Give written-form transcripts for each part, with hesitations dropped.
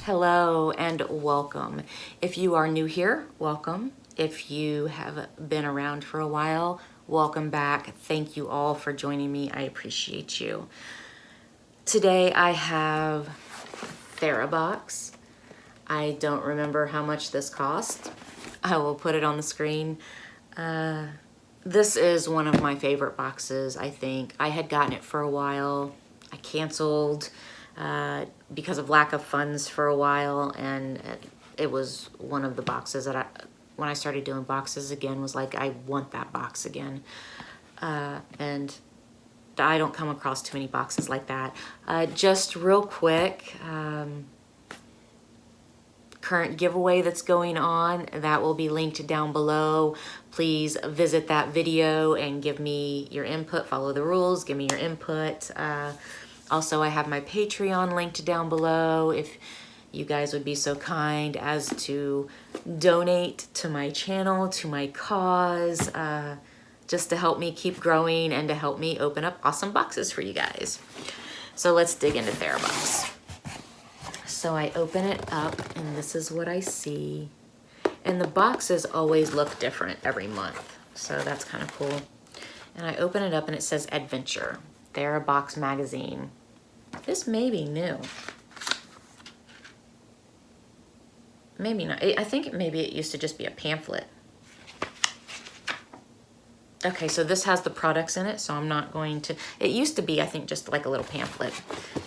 Hello and welcome. If you are new here, welcome. If you have been around for a while, welcome back. Thank you all for joining me. I appreciate you. Today I have TheraBox. I don't remember how much this cost. I will put it on the screen. This is one of my favorite boxes, I think. I had gotten it for a while. I canceled because of lack of funds for a while, and it was one of the boxes that when I started doing boxes again, was like, I want that box again. And I don't come across too many boxes like that. Just real quick, current giveaway that's going on, that will be linked down below. Please visit that video and give me your input, follow the rules, give me your input. Also, I have my Patreon linked down below if you guys would be so kind as to donate to my channel, to my cause, just to help me keep growing and to help me open up awesome boxes for you guys. So let's dig into TheraBox. So I open it up and this is what I see. And the boxes always look different every month. So that's kind of cool. And I open it up and it says Adventure, TheraBox magazine. This may be new. Maybe not. I think maybe it used to just be a pamphlet. Okay, so this has the products in it, so I'm not going to... It used to be, I think, just like a little pamphlet.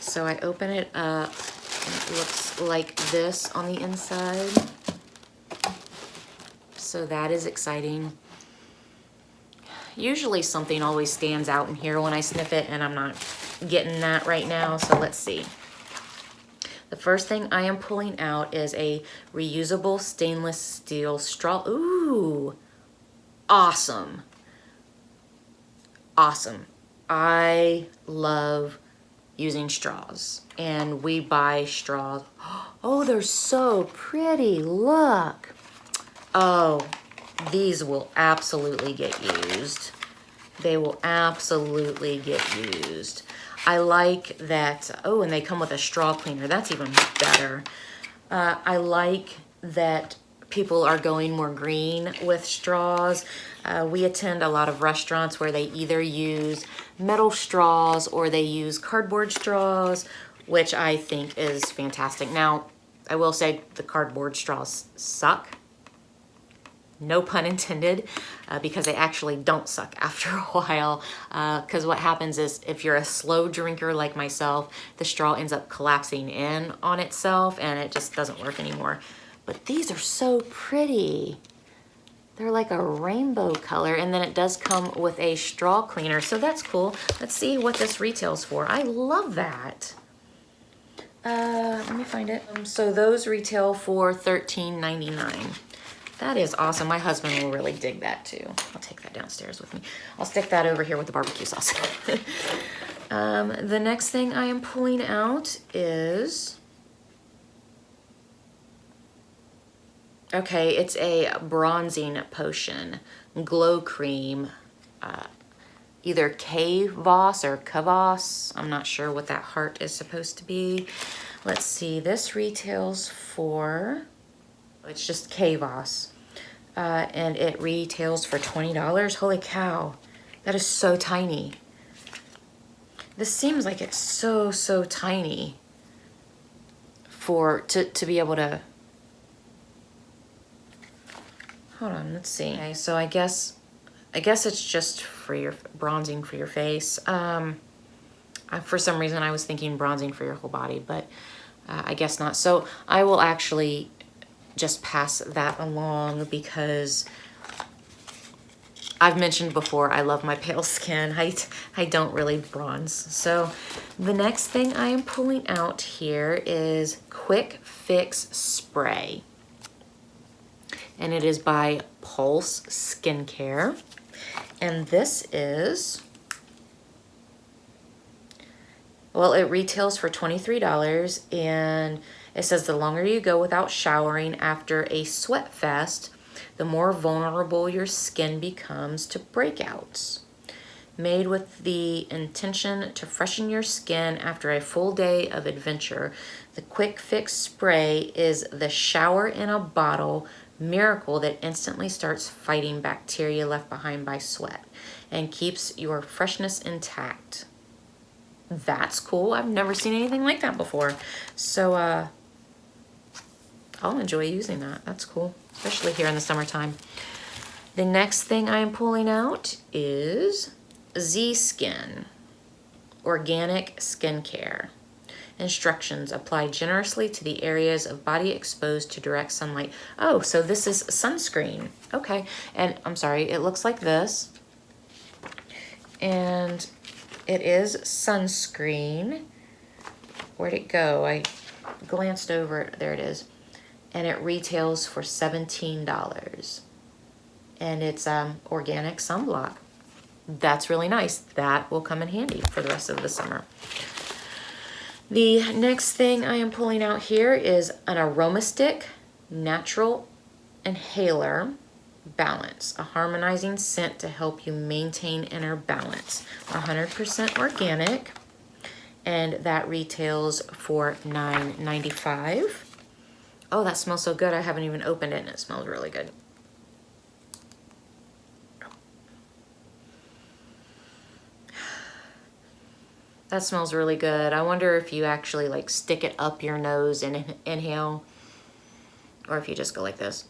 So I open it up, and it looks like this on the inside. So that is exciting. Usually something always stands out in here when I sniff it, and I'm not getting that right now, so let's see. The first thing I am pulling out is a reusable stainless steel straw. Ooh, awesome. Awesome. I love using straws, and we buy straws. Oh, they're so pretty. Look. Oh, these will absolutely get used. They will absolutely get used. I like that. Oh, and they come with a straw cleaner. That's even better. I like that people are going more green with straws. We attend a lot of restaurants where they either use metal straws or they use cardboard straws, which I think is fantastic. Now, I will say the cardboard straws suck. No pun intended, because they actually don't suck after a while. Because what happens is if you're a slow drinker like myself, the straw ends up collapsing in on itself and it just doesn't work anymore. But these are so pretty. They're like a rainbow color, and then it does come with a straw cleaner, so that's cool. Let's see what this retails for. I love that. Let me find it. So those retail for $13.99. That is awesome. My husband will really dig that too. I'll take that downstairs with me. I'll stick that over here with the barbecue sauce. The next thing I am pulling out is... Okay, it's a bronzing potion, glow cream, either K-Voss or K-Voss. I'm not sure what that heart is supposed to be. Let's see, this retails for, it's just K-Voss, and it retails for $20. Holy cow, that is so tiny. This seems like it's so tiny to be able to... Hold on, let's see. Okay, so I guess it's just for your bronzing for your face. For some reason I was thinking bronzing for your whole body, but I guess not. So I will actually just pass that along because I've mentioned before I love my pale skin. I don't really bronze. So the next thing I am pulling out here is Quick Fix Spray. And it is by Pulse Skincare. And this is, well, it retails for $23, and it says the longer you go without showering after a sweat fest, the more vulnerable your skin becomes to breakouts. Made with the intention to freshen your skin after a full day of adventure, the Quick Fix Spray is the shower in a bottle miracle that instantly starts fighting bacteria left behind by sweat and keeps your freshness intact. That's cool. I've never seen anything like that before. So I'll enjoy using that. That's cool, especially here in the summertime. The next thing I am pulling out is Z-Skin Organic Skincare. Instructions: apply generously to the areas of body exposed to direct sunlight. Oh, so this is sunscreen. Okay, and I'm sorry, it looks like this. And it is sunscreen. Where'd it go? I glanced over it. There it is. And it retails for $17. And it's organic sunblock. That's really nice. That will come in handy for the rest of the summer. The next thing I am pulling out here is an Aromastick Natural Inhaler Balance, a harmonizing scent to help you maintain inner balance. 100% organic, and that retails for $9.95. Oh, that smells so good. I haven't even opened it, and it smells really good. That smells really good. I wonder if you actually like stick it up your nose and inhale, or if you just go like this.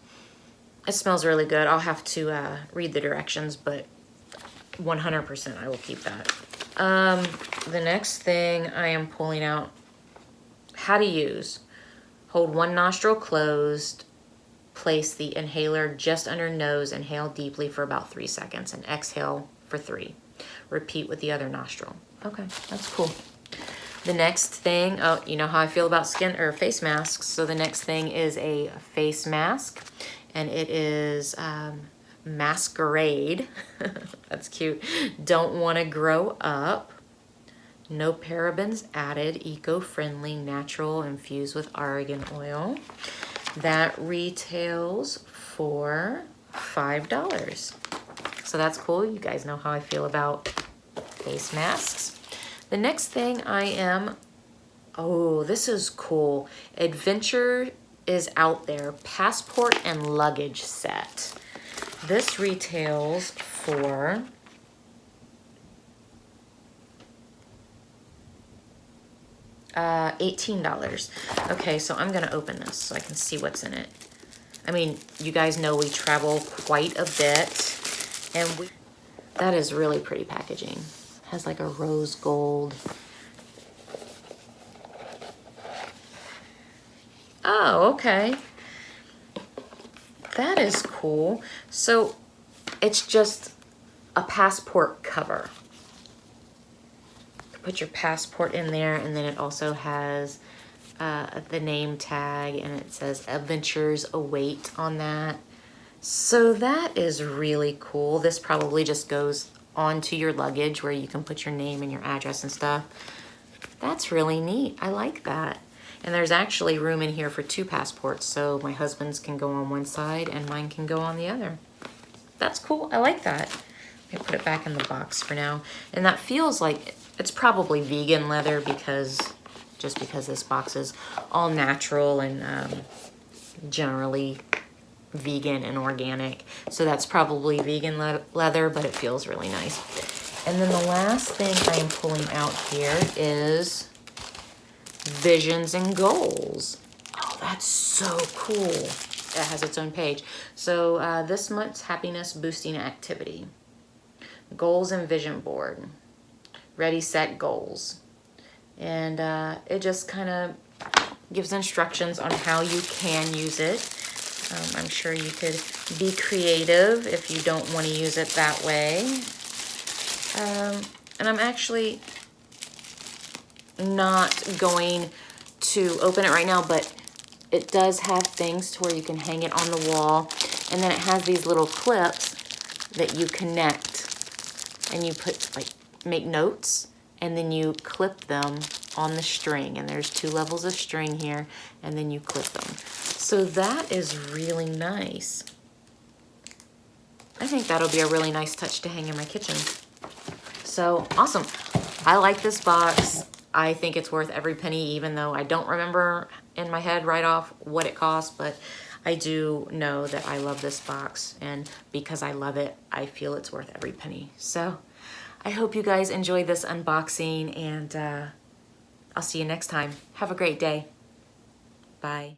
It smells really good. I'll have to read the directions, but 100% I will keep that. The next thing I am pulling out, how to use. Hold one nostril closed, place the inhaler just under nose, inhale deeply for about 3 seconds, and exhale for 3. Repeat with the other nostril. Okay, that's cool. The next thing, oh, you know how I feel about skin or face masks. So the next thing is a face mask, and it is Masquerade. That's cute. Don't want to grow up. No parabens added, eco-friendly, natural, infused with argan oil. That retails for $5. So that's cool. You guys know how I feel about face masks. The next thing I am, oh, this is cool. Adventure is out there. Passport and luggage set. This retails for $18. Okay, so I'm gonna open this so I can see what's in it. I mean, you guys know we travel quite a bit, and that is really pretty packaging. It has like a rose gold. Oh, okay. That is cool. So it's just a passport cover. Put your passport in there, and then it also has the name tag, and it says adventures await on that. So that is really cool. This probably just goes onto your luggage where you can put your name and your address and stuff. That's really neat. I like that. And there's actually room in here for 2 passports, so my husband's can go on one side and mine can go on the other. That's cool. I like that. Let me put it back in the box for now. And that feels like it's probably vegan leather because this box is all natural and generally vegan and organic. So that's probably vegan leather, but it feels really nice. And then the last thing I am pulling out here is Visions and Goals. Oh, that's so cool. It has its own page. So this month's happiness boosting activity. Goals and vision board. Ready, set, goals. And it just kind of gives instructions on how you can use it. I'm sure you could be creative if you don't want to use it that way. And I'm actually not going to open it right now, but it does have things to where you can hang it on the wall. And then it has these little clips that you connect, and you put, like, make notes, and then you clip them on the string. And there's 2 levels of string here, and then you clip them. So that is really nice. I think that'll be a really nice touch to hang in my kitchen. So awesome. I like this box. I think it's worth every penny, even though I don't remember in my head right off what it cost, but I do know that I love this box, and because I love it, I feel it's worth every penny. So I hope you guys enjoyed this unboxing, and I'll see you next time. Have a great day. Bye.